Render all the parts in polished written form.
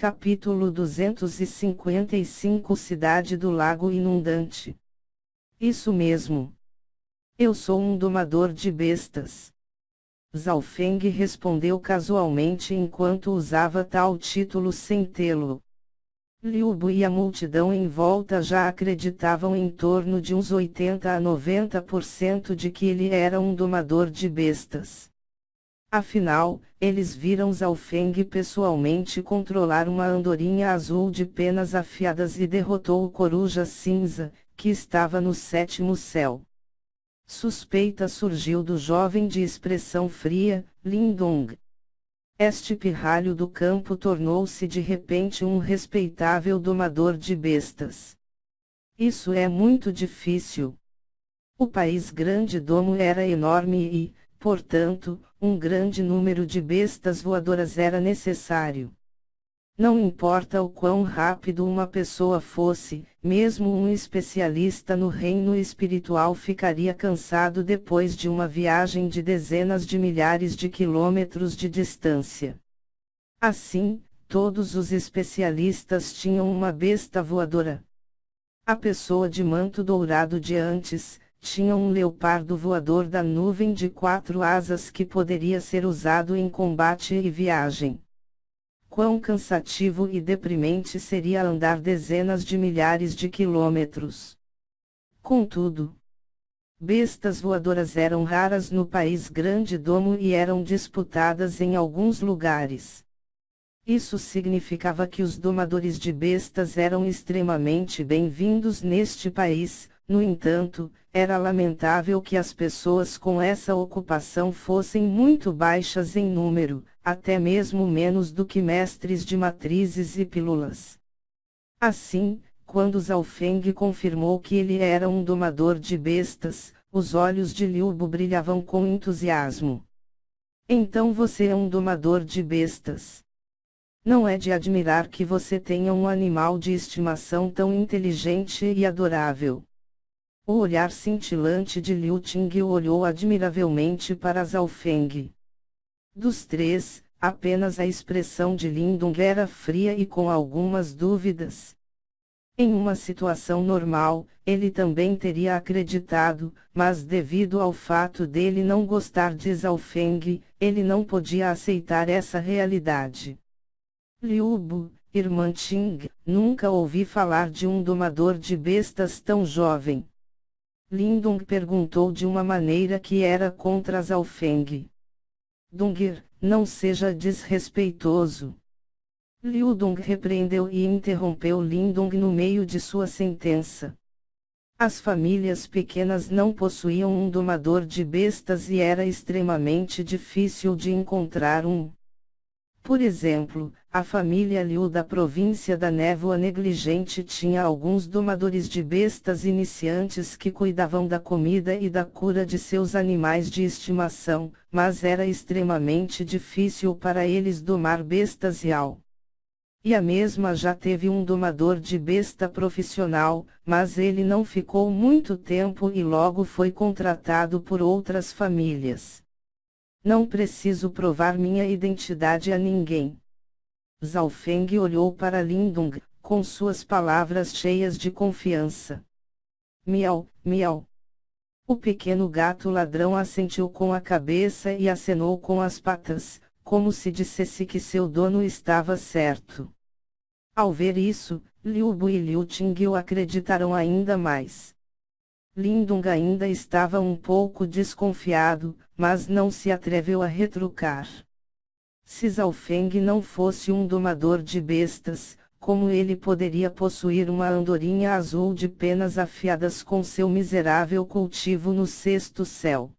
Capítulo 255 Cidade do Lago Inundante. Isso mesmo. Eu sou um domador de bestas. Zhao Feng respondeu casualmente enquanto usava tal título sem tê-lo. Liu Bu e a multidão em volta já acreditavam em torno de uns 80 a 90% de que ele era um domador de bestas. Afinal, eles viram Zhao Feng pessoalmente controlar uma andorinha azul de penas afiadas e derrotou o coruja cinza, que estava no sétimo céu. Suspeita surgiu do jovem de expressão fria, Lin Dong. Este pirralho do campo tornou-se de repente um respeitável domador de bestas. Isso é muito difícil. O país Grande Domo era enorme e, portanto, um grande número de bestas voadoras era necessário. Não importa o quão rápido uma pessoa fosse, mesmo um especialista no reino espiritual ficaria cansado depois de uma viagem de dezenas de milhares de quilômetros de distância. Assim, todos os especialistas tinham uma besta voadora. A pessoa de manto dourado de antes tinha um leopardo voador da nuvem de 4 asas que poderia ser usado em combate e viagem. Quão cansativo e deprimente seria andar dezenas de milhares de quilômetros. Contudo, bestas voadoras eram raras no país Grande Domo e eram disputadas em alguns lugares. Isso significava que os domadores de bestas eram extremamente bem-vindos neste país. No entanto, era lamentável que as pessoas com essa ocupação fossem muito baixas em número, até mesmo menos do que mestres de matrizes e pílulas. Assim, quando Zhao Feng confirmou que ele era um domador de bestas, os olhos de Liu Bu brilhavam com entusiasmo. Então você é um domador de bestas. Não é de admirar que você tenha um animal de estimação tão inteligente e adorável. O olhar cintilante de Liu Ting olhou admiravelmente para Zhao Feng. Dos três, apenas a expressão de Lin Dong era fria e com algumas dúvidas. Em uma situação normal, ele também teria acreditado, mas devido ao fato dele não gostar de Zhao Feng, ele não podia aceitar essa realidade. Liu Bu, irmã Ting, nunca ouvi falar de um domador de bestas tão jovem. Lin Dong perguntou de uma maneira que era contra Zhao Feng. Dongir, não seja desrespeitoso. Liu Dong repreendeu e interrompeu Lin Dong no meio de sua sentença. As famílias pequenas não possuíam um domador de bestas e era extremamente difícil de encontrar um. Por exemplo, a família Liu da província da Névoa Negligente tinha alguns domadores de bestas iniciantes que cuidavam da comida e da cura de seus animais de estimação, mas era extremamente difícil para eles domar bestas Yao. E a mesma já teve um domador de besta profissional, mas ele não ficou muito tempo e logo foi contratado por outras famílias. Não preciso provar minha identidade a ninguém. Zhao Feng olhou para Lin Dong, com suas palavras cheias de confiança. Miau, miau. O pequeno gato ladrão assentiu com a cabeça e acenou com as patas, como se dissesse que seu dono estava certo. Ao ver isso, Liu Bu e Liu Ting o acreditaram ainda mais. Lin Dong ainda estava um pouco desconfiado, mas não se atreveu a retrucar. Se Zhao Feng não fosse um domador de bestas, como ele poderia possuir uma andorinha azul de penas afiadas com seu miserável cultivo no sexto céu?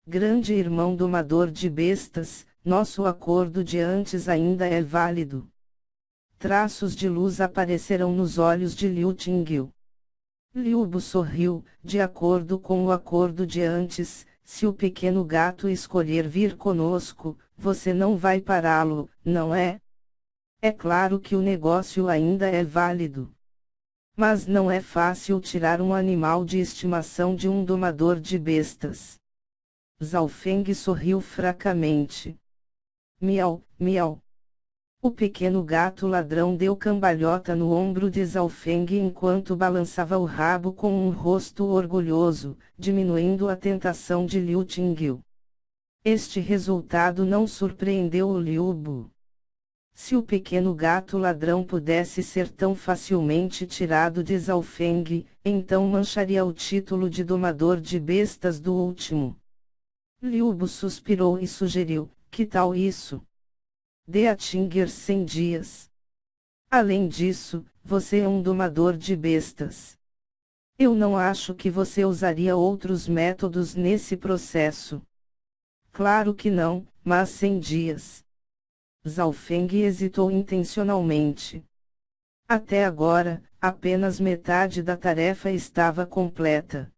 Grande irmão domador de bestas, nosso acordo de antes ainda é válido. Traços de luz apareceram nos olhos de Liu Ting. Liu Bu sorriu, de acordo com o acordo de antes, se o pequeno gato escolher vir conosco, você não vai pará-lo, não é? É claro que o negócio ainda é válido. Mas não é fácil tirar um animal de estimação de um domador de bestas. Zhao Feng sorriu fracamente. Miau, miau. O pequeno gato ladrão deu cambalhota no ombro de Zhaofeng enquanto balançava o rabo com um rosto orgulhoso, diminuindo a tentação de Liu Qingyu. Este resultado não surpreendeu o Liu Bu. Se o pequeno gato ladrão pudesse ser tão facilmente tirado de Zhaofeng, então mancharia o título de domador de bestas do último. Liu Bu suspirou e sugeriu: que tal isso? Dê a Tinger 100 dias. Além disso, você é um domador de bestas. Eu não acho que você usaria outros métodos nesse processo. Claro que não, mas 100 dias. Zhaofeng hesitou intencionalmente. Até agora, apenas metade da tarefa estava completa.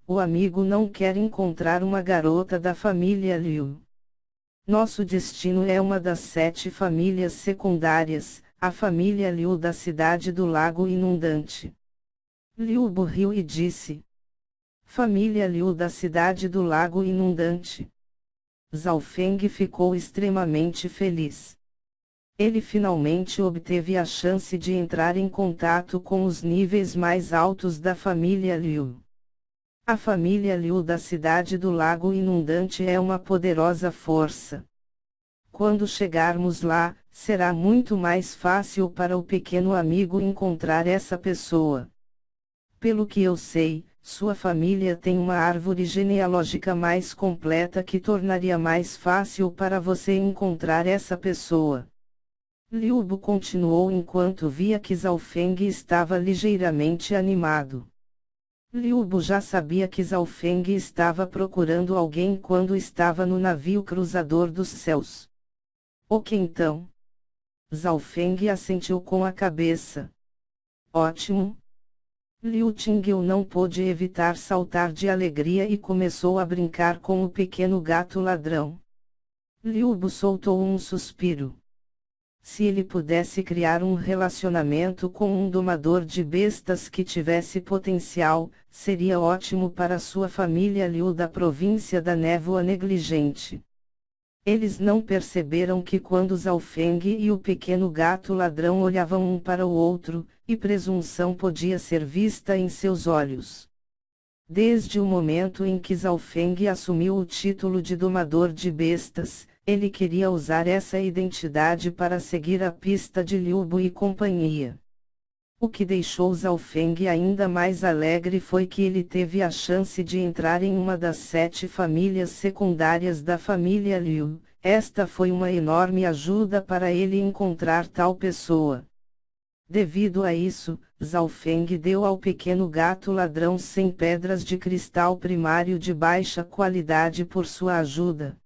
O amigo não quer encontrar uma garota da família Liu. Nosso destino é uma das 7 famílias secundárias, a família Liu da cidade do Lago Inundante. Liu Bu riu e disse: família Liu da cidade do Lago Inundante. Zhaofeng ficou extremamente feliz. Ele finalmente obteve a chance de entrar em contato com os níveis mais altos da família Liu. A família Liu da cidade do Lago Inundante é uma poderosa força. Quando chegarmos lá, será muito mais fácil para o pequeno amigo encontrar essa pessoa. Pelo que eu sei, sua família tem uma árvore genealógica mais completa que tornaria mais fácil para você encontrar essa pessoa. Liu Bu continuou enquanto via que Zhaofeng estava ligeiramente animado. Liu Bu já sabia que Zhaofeng estava procurando alguém quando estava no navio cruzador dos céus. Ok então. Zhaofeng assentiu com a cabeça. Ótimo. Liu Qingyu não pôde evitar saltar de alegria e começou a brincar com o pequeno gato ladrão. Liu Bu soltou um suspiro. Se ele pudesse criar um relacionamento com um domador de bestas que tivesse potencial, seria ótimo para sua família Liu da província da Névoa Negligente. Eles não perceberam que quando Zhaofeng e o pequeno gato ladrão olhavam um para o outro, e presunção podia ser vista em seus olhos. Desde o momento em que Zhaofeng assumiu o título de domador de bestas, ele queria usar essa identidade para seguir a pista de Liu Bu e companhia. O que deixou Zhaofeng ainda mais alegre foi que ele teve a chance de entrar em uma das 7 famílias secundárias da família Liu. Esta foi uma enorme ajuda para ele encontrar tal pessoa. Devido a isso, Zhaofeng deu ao pequeno gato ladrão 100 pedras de cristal primário de baixa qualidade por sua ajuda.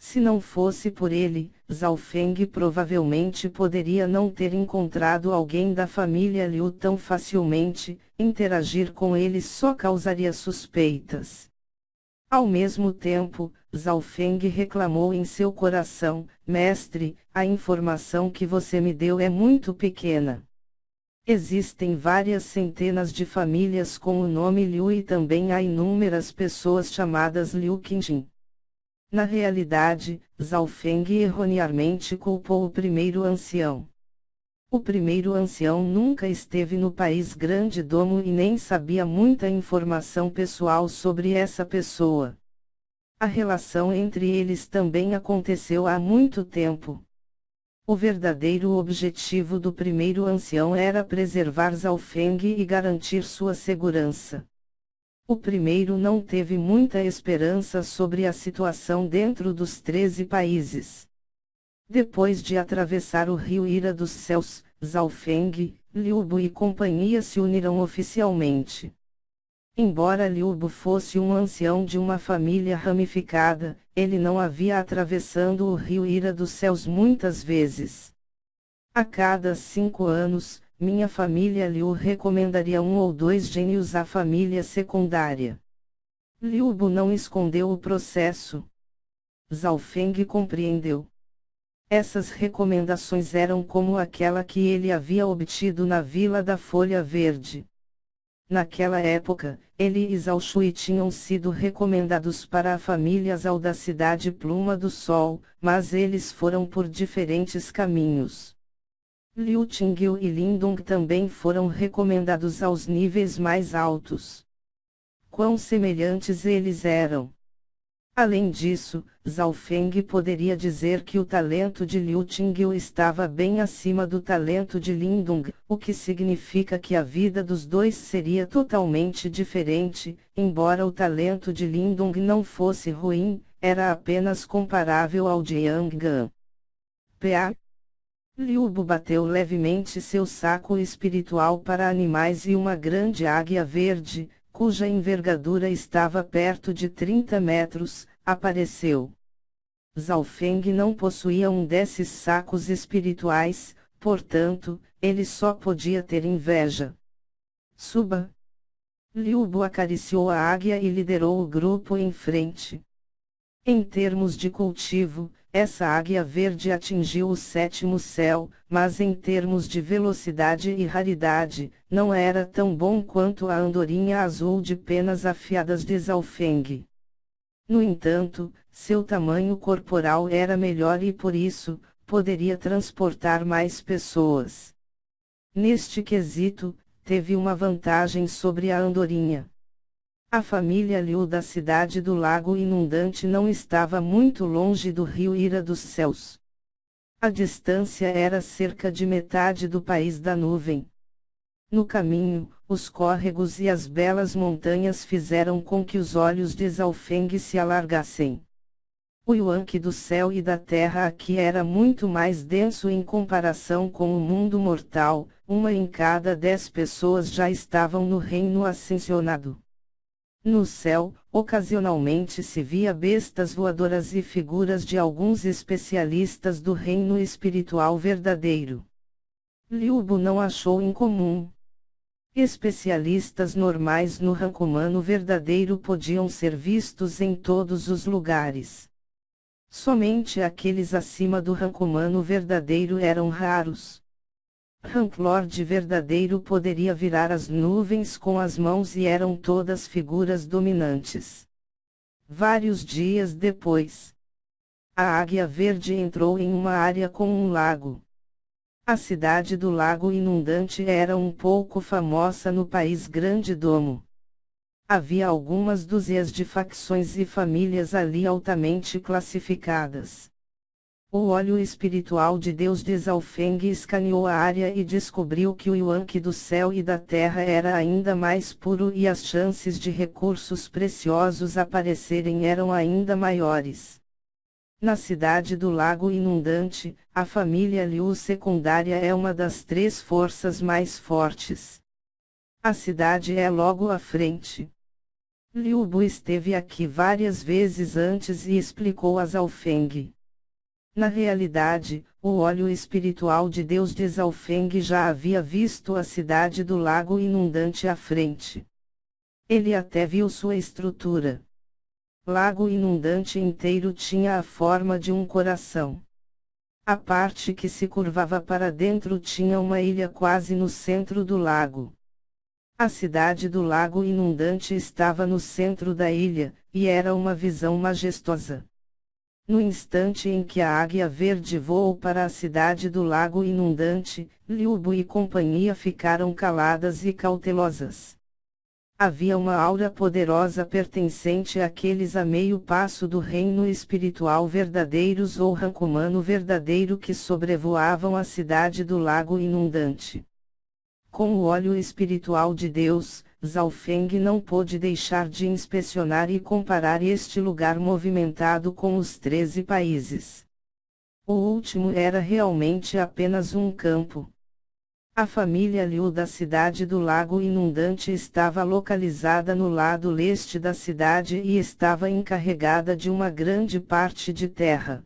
Se não fosse por ele, Zhaofeng provavelmente poderia não ter encontrado alguém da família Liu tão facilmente, interagir com ele só causaria suspeitas. Ao mesmo tempo, Zhaofeng reclamou em seu coração: mestre, a informação que você me deu é muito pequena. Existem várias centenas de famílias com o nome Liu e também há inúmeras pessoas chamadas Liu Qingjin. Na realidade, Zhaofeng erroneamente culpou o primeiro ancião. O primeiro ancião nunca esteve no país Grande Domo e nem sabia muita informação pessoal sobre essa pessoa. A relação entre eles também aconteceu há muito tempo. O verdadeiro objetivo do primeiro ancião era preservar Zhaofeng e garantir sua segurança. O primeiro não teve muita esperança sobre a situação dentro dos 13 países. Depois de atravessar o rio Ira dos Céus, Zhaofeng, Liu Bu e companhia se uniram oficialmente. Embora Liu Bu fosse um ancião de uma família ramificada, ele não havia atravessando o rio Ira dos Céus muitas vezes. A cada 5 anos, minha família Liu recomendaria 1 ou 2 gênios à família secundária. Liu Bu não escondeu o processo. Zhaofeng compreendeu. Essas recomendações eram como aquela que ele havia obtido na Vila da Folha Verde. Naquela época, ele e Zhao Shui tinham sido recomendados para a família Zhao da cidade Pluma do Sol, mas eles foram por diferentes caminhos. Liu Qingyu e Lindong também foram recomendados aos níveis mais altos. Quão semelhantes eles eram! Além disso, Zhao Feng poderia dizer que o talento de Liu Qingyu estava bem acima do talento de Lindong, o que significa que a vida dos dois seria totalmente diferente, embora o talento de Lindong não fosse ruim, era apenas comparável ao de Yang Gan. P.A. Liu Bu bateu levemente seu saco espiritual para animais e uma grande águia verde, cuja envergadura estava perto de 30 metros, apareceu. Zhao Feng não possuía um desses sacos espirituais, portanto, ele só podia ter inveja. Suba! Liu Bu acariciou a águia e liderou o grupo em frente. Em termos de cultivo, essa águia verde atingiu o 7º céu, mas em termos de velocidade e raridade, não era tão bom quanto a andorinha azul de penas afiadas de Zhao Feng. No entanto, seu tamanho corporal era melhor e por isso, poderia transportar mais pessoas. Neste quesito, teve uma vantagem sobre a andorinha. A família Liu da cidade do Lago Inundante não estava muito longe do rio Ira dos Céus. A distância era cerca de metade do país da nuvem. No caminho, os córregos e as belas montanhas fizeram com que os olhos de Zhao Feng se alargassem. O Yuanqi do céu e da terra aqui era muito mais denso em comparação com o mundo mortal, uma em cada 10 pessoas já estavam no reino ascensionado. No céu, ocasionalmente se via bestas voadoras e figuras de alguns especialistas do reino espiritual verdadeiro. Liu Bu não achou incomum. Especialistas normais no rank humano verdadeiro podiam ser vistos em todos os lugares. Somente aqueles acima do rank humano verdadeiro eram raros. Rank Lord verdadeiro poderia virar as nuvens com as mãos e eram todas figuras dominantes. Vários dias depois, a Águia Verde entrou em uma área com um lago. A cidade do Lago Inundante era um pouco famosa no país Grande Domo. Havia algumas dúzias de facções e famílias ali altamente classificadas. O olho espiritual de Deus de Zhao Feng escaneou a área e descobriu que o Yuanqi do céu e da terra era ainda mais puro e as chances de recursos preciosos aparecerem eram ainda maiores. Na cidade do Lago Inundante, a família Liu secundária é uma das 3 forças mais fortes. A cidade é logo à frente. Liu Bu esteve aqui várias vezes antes e explicou a Zhao Feng. Na realidade, o olho espiritual de Deus de Zhao Feng já havia visto a cidade do Lago Inundante à frente. Ele até viu sua estrutura. Lago Inundante inteiro tinha a forma de um coração. A parte que se curvava para dentro tinha uma ilha quase no centro do lago. A cidade do Lago Inundante estava no centro da ilha, e era uma visão majestosa. No instante em que a Águia Verde voou para a cidade do Lago Inundante, Liu Bu e companhia ficaram caladas e cautelosas. Havia uma aura poderosa pertencente àqueles a meio passo do reino espiritual verdadeiros ou rank humano verdadeiro que sobrevoavam a cidade do Lago Inundante. Com o olho espiritual de Deus, Zhao Feng não pôde deixar de inspecionar e comparar este lugar movimentado com os 13 países. O último era realmente apenas um campo. A família Liu da cidade do Lago Inundante estava localizada no lado leste da cidade e estava encarregada de uma grande parte de terra.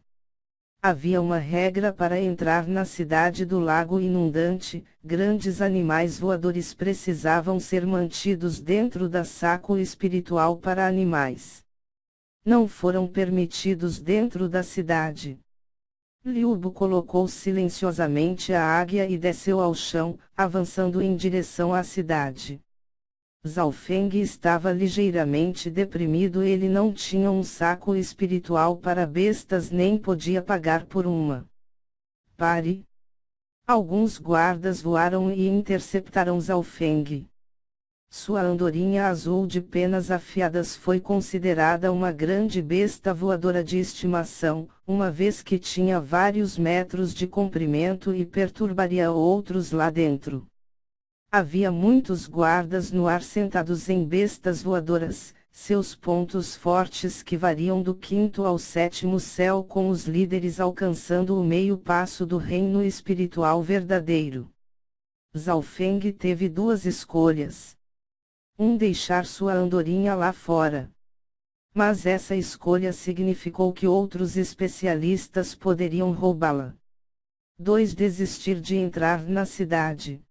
Havia uma regra para entrar na cidade do Lago Inundante: grandes animais voadores precisavam ser mantidos dentro da saco espiritual para animais. Não foram permitidos dentro da cidade. Liu Bu colocou silenciosamente a águia e desceu ao chão, avançando em direção à cidade. Zhao Feng estava ligeiramente deprimido. Ele não tinha um saco espiritual para bestas nem podia pagar por uma. Pare! Alguns guardas voaram e interceptaram Zhao Feng. Sua andorinha azul de penas afiadas foi considerada uma grande besta voadora de estimação, uma vez que tinha vários metros de comprimento e perturbaria outros lá dentro. Havia muitos guardas no ar sentados em bestas voadoras, seus pontos fortes que variam do 5º ao 7º céu, com os líderes alcançando o meio passo do reino espiritual verdadeiro. Zhao Feng teve duas escolhas. Deixar sua andorinha lá fora. Mas essa escolha significou que outros especialistas poderiam roubá-la. 2. Desistir de entrar na cidade.